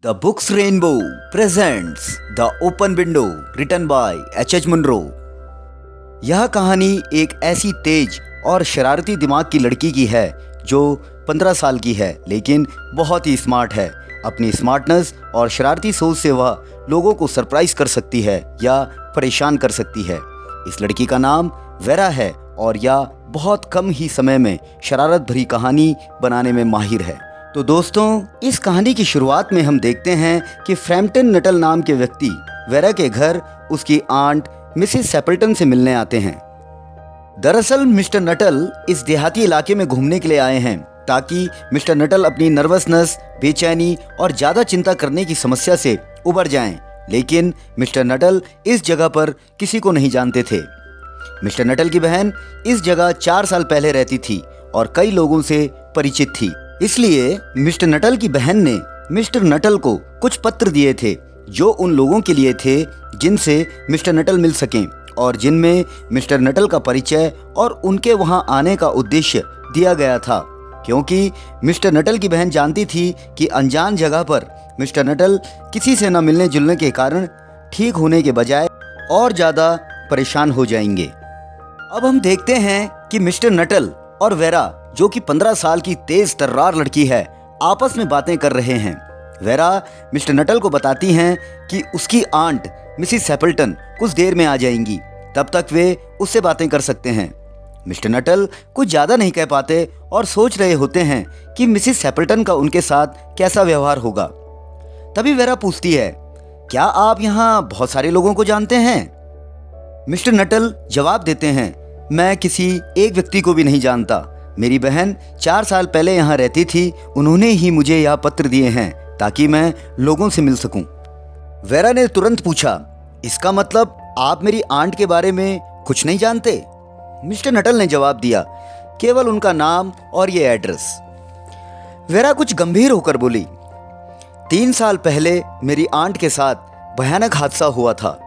The Books Rainbow presents The Open Window written by H.H. Munro। यह कहानी एक ऐसी तेज और शरारती दिमाग की लड़की की है जो 15 साल की है लेकिन बहुत ही स्मार्ट है। अपनी स्मार्टनेस और शरारती सोच से वह लोगों को सरप्राइज कर सकती है या परेशान कर सकती है। इस लड़की का नाम वेरा है और यह बहुत कम ही समय में शरारत भरी कहानी बनाने में माहिर है। तो दोस्तों, इस कहानी की शुरुआत में हम देखते हैं कि फ्रैम्पटन नटल नाम के व्यक्ति वेरा के घर उसकी आंट मिसिस सेपल्टन से मिलने आते हैं। दरअसल मिस्टर नटल इस देहाती इलाके में घूमने के लिए आए हैं ताकि मिस्टर नटल अपनी नर्वसनेस, बेचैनी और ज़्यादा चिंता करने की समस्या से उबर जाएं। लेकिन मिस्टर नटल इस जगह पर किसी को नहीं जानते थे। मिस्टर नटल की बहन इस जगह 4 साल पहले रहती थी और कई लोगों से परिचित थी। इसलिए मिस्टर नटल की बहन ने मिस्टर नटल को कुछ पत्र दिए थे जो उन लोगों के लिए थे जिनसे मिस्टर नटल मिल सकें और जिनमें मिस्टर नटल का परिचय और उनके वहां आने का उद्देश्य दिया गया था, क्योंकि मिस्टर नटल की बहन जानती थी कि अनजान जगह पर मिस्टर नटल किसी से न मिलने जुलने के कारण ठीक होने के बजाय और ज़्यादा परेशान हो जाएंगे। अब हम देखते हैं कि मिस्टर नटल और वेरा, जो कि 15 साल की तेज तर्रार लड़की है, आपस में बातें कर रहे हैं। वेरा मिस्टर नटल को बताती हैं कि उसकी आंट मिसिस सेपल्टन कुछ देर में आ जाएंगी, तब तक वे उससे बातें कर सकते हैं। मिस्टर नटल कुछ ज़्यादा नहीं कह पाते और सोच रहे होते हैं कि मिसिस सेपल्टन का उनके साथ कैसा व्यवहार होगा। तभी वेरा पूछती है, क्या आप यहाँ बहुत सारे लोगों को जानते हैं? मिस्टर नटल जवाब देते हैं, मैं किसी एक व्यक्ति को भी नहीं जानता। मेरी बहन 4 साल पहले यहाँ रहती थी, उन्होंने ही मुझे यह पत्र दिए हैं ताकि मैं लोगों से मिल सकूं। वेरा ने तुरंत पूछा, इसका मतलब आप मेरी आंट के बारे में कुछ नहीं जानते? मिस्टर नटल ने जवाब दिया, केवल उनका नाम और ये एड्रेस। वेरा कुछ गंभीर होकर बोली, 3 साल पहले मेरी आंट के साथ भयानक हादसा हुआ था।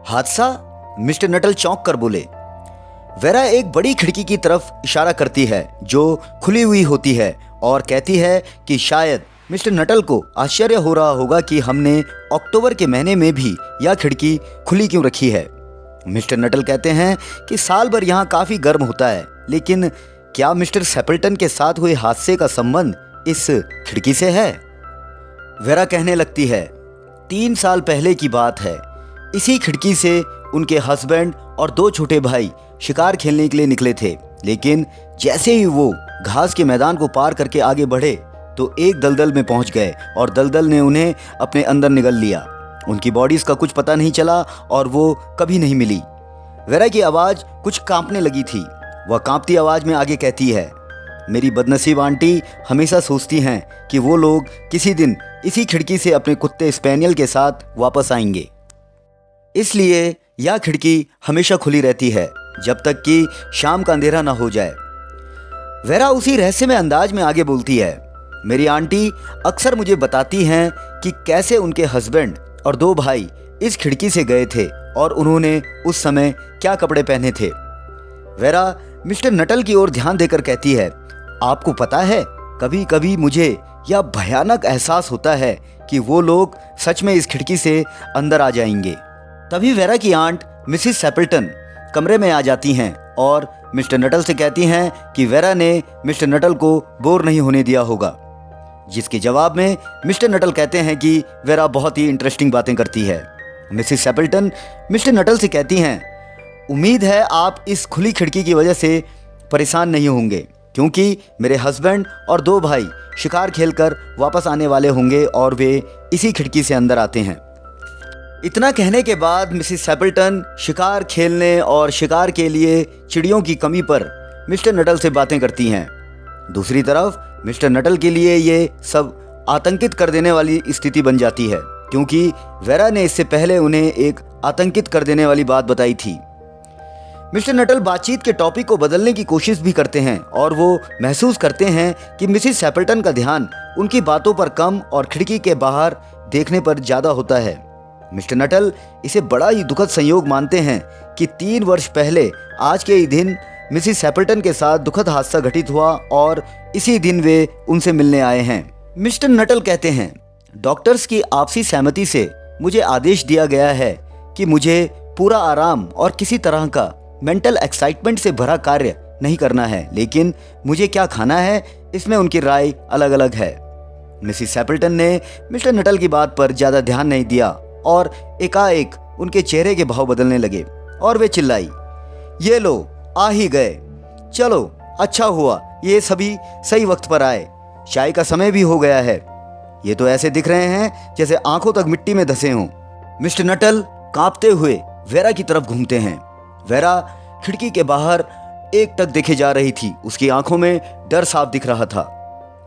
हादसा? मिस्टर नटल चौंक कर बोले। वेरा एक बड़ी खिड़की की तरफ इशारा करती है जो खुली हुई होती है और कहती है कि शायद मिस्टर नटल को आश्चर्य हो रहा होगा कि हमने अक्टूबर के महीने में भी यह खिड़की खुली क्यों रखी है। मिस्टर नटल कहते हैं कि साल भर यहाँ काफ़ी गर्म होता है, लेकिन क्या मिस्टर सेपल्टन के साथ हुए हादसे का संबंध इस खिड़की से है? वेरा कहने लगती है, 3 साल पहले की बात है। इसी खिड़की से उनके हस्बैंड और 2 छोटे भाई शिकार खेलने के लिए निकले थे, लेकिन जैसे ही वो घास के मैदान को पार करके आगे बढ़े तो एक दलदल में पहुंच गए और दलदल ने उन्हें अपने अंदर निगल लिया। उनकी बॉडीज का कुछ पता नहीं चला और वो कभी नहीं मिली। वेरा की आवाज़ कुछ कांपने लगी थी। वह कांपती आवाज़ में आगे कहती है, मेरी बदनसीब आंटी हमेशा सोचती हैं कि वो लोग किसी दिन इसी खिड़की से अपने कुत्ते स्पेनियल के साथ वापस आएंगे, इसलिए यह खिड़की हमेशा खुली रहती है जब तक कि शाम का अंधेरा ना हो जाए। वेरा उसी रहस्यमय अंदाज में आगे बोलती है, मेरी आंटी अक्सर मुझे बताती हैं कि कैसे उनके हस्बैंड और 2 भाई इस खिड़की से गए थे और उन्होंने उस समय क्या कपड़े पहने थे। वेरा मिस्टर नटल की ओर ध्यान देकर कहती है, आपको पता है, कभी कभी मुझे यह भयानक एहसास होता है कि वो लोग सच में इस खिड़की से अंदर आ जाएंगे। तभी वेरा की आंट मिसिस सेपल्टन कमरे में आ जाती हैं और मिस्टर नटल से कहती हैं कि वेरा ने मिस्टर नटल को बोर नहीं होने दिया होगा, जिसके जवाब में मिस्टर नटल कहते हैं कि वेरा बहुत ही इंटरेस्टिंग बातें करती है। मिसिस सेपल्टन मिस्टर नटल से कहती हैं, उम्मीद है आप इस खुली खिड़की की वजह से परेशान नहीं होंगे, क्योंकि मेरे हस्बैंड और 2 भाई शिकार खेलकर वापस आने वाले होंगे और वे इसी खिड़की से अंदर आते हैं। इतना कहने के बाद मिसिस सेपल्टन शिकार खेलने और शिकार के लिए चिड़ियों की कमी पर मिस्टर नटल से बातें करती हैं। दूसरी तरफ मिस्टर नटल के लिए ये सब आतंकित कर देने वाली स्थिति बन जाती है, क्योंकि वेरा ने इससे पहले उन्हें एक आतंकित कर देने वाली बात बताई थी। मिस्टर नटल बातचीत के टॉपिक को बदलने की कोशिश भी करते हैं और वो महसूस करते हैं कि मिसिस सेपल्टन का ध्यान उनकी बातों पर कम और खिड़की के बाहर देखने पर ज़्यादा होता है। मिस्टर नटल इसे बड़ा ही दुखद संयोग मानते हैं कि 3 वर्ष पहले आज के ही दिन मिसिस सेपल्टन के साथ दुखद हादसा घटित हुआ और इसी दिन वे उनसे मिलने आए हैं। मिस्टर नटल कहते हैं, डॉक्टर्स की आपसी सहमति से मुझे आदेश दिया गया है कि मुझे पूरा आराम और किसी तरह का मेंटल एक्साइटमेंट से भरा कार्य नहीं करना है, लेकिन मुझे क्या खाना है इसमें उनकी राय अलग अलग है। मिसिस सैपल्टन ने मिस्टर नटल की बात पर ज़्यादा ध्यान नहीं दिया और एकाएक उनके चेहरे के भाव बदलने लगे और वे चिल्लाई, ये लो आ ही गए, चलो अच्छा हुआ ये सभी सही वक्त पर आए, चाय का समय भी हो गया है। ये तो ऐसे दिख रहे हैं जैसे आंखों तक मिट्टी में धंसे हों। मिस्टर नटल कांपते हुए वेरा की तरफ घूमते हैं। वेरा खिड़की के बाहर एकटक देखे जा रही थी, उसकी आंखों में डर साफ दिख रहा था।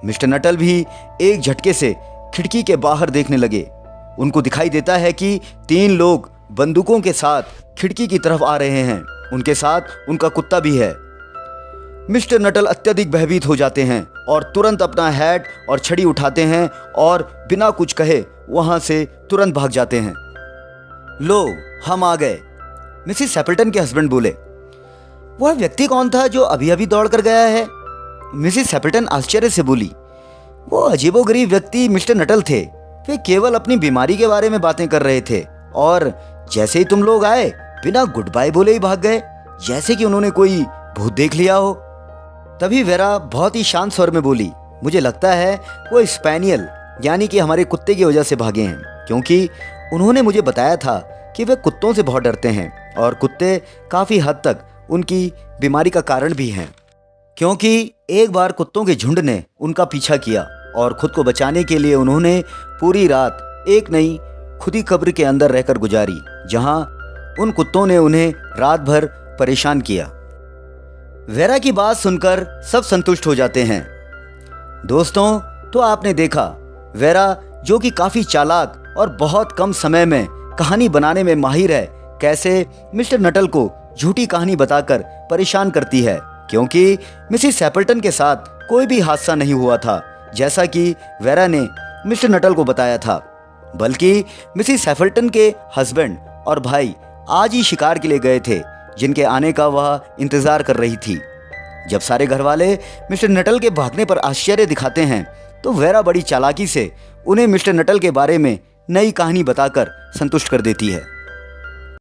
मिस्टर नटल भी एक झटके से खिड़की के बाहर देखने लगे। उनको दिखाई देता है कि 3 लोग बंदूकों के साथ खिड़की की तरफ आ रहे हैं, उनके साथ उनका कुत्ता भी है। मिस्टर नटल अत्यधिक भयभीत हो जाते हैं और तुरंत अपना हैट और छड़ी उठाते हैं और बिना कुछ कहे वहां से तुरंत भाग जाते हैं। लो हम आ गए, मिसिस सैपल्टन के हस्बैंड बोले। वह व्यक्ति कौन था जो अभी अभी दौड़ कर गया है? मिसिस सैपल्टन आश्चर्य से बोली। वो अजीबोगरीब व्यक्ति मिस्टर नटल थे। वे केवल अपनी बीमारी के बारे में बातें कर रहे थे और जैसे ही तुम लोग आए बिना गुड बाय बोले ही भाग गए, जैसे कि उन्होंने कोई भूत देख लिया हो। तभी वेरा बहुत ही शांत स्वर में बोली, मुझे लगता है वो स्पैनियल यानी कि हमारे कुत्ते की वजह से भागे हैं, क्योंकि उन्होंने मुझे बताया था कि वे कुत्तों से बहुत डरते हैं और कुत्ते काफ़ी हद तक उनकी बीमारी का कारण भी हैं। क्योंकि एक बार कुत्तों के झुंड ने उनका पीछा किया और खुद को बचाने के लिए उन्होंने पूरी रात एक नई खुदी कब्र के अंदर रहकर गुजारी, जहां उन कुत्तों ने उन्हें रात भर परेशान किया। वेरा की बात सुनकर सब संतुष्ट हो जाते हैं। दोस्तों, तो आपने देखा वेरा जो कि काफ़ी चालाक और बहुत कम समय में कहानी बनाने में माहिर है, कैसे मिस्टर नटल को झूठी कहानी बताकर परेशान करती है, क्योंकि मिसिस सैपल्टन के साथ कोई भी हादसा नहीं हुआ था जैसा कि वेरा ने मिस्टर नटल को बताया था, बल्कि मिसिस सैपल्टन के हस्बैंड और भाई आज ही शिकार के लिए गए थे, जिनके आने का वह इंतज़ार कर रही थी। जब सारे घरवाले मिस्टर नटल के भागने पर आश्चर्य दिखाते हैं तो वेरा बड़ी चालाकी से उन्हें मिस्टर नटल के बारे में नई कहानी बताकर संतुष्ट कर देती है।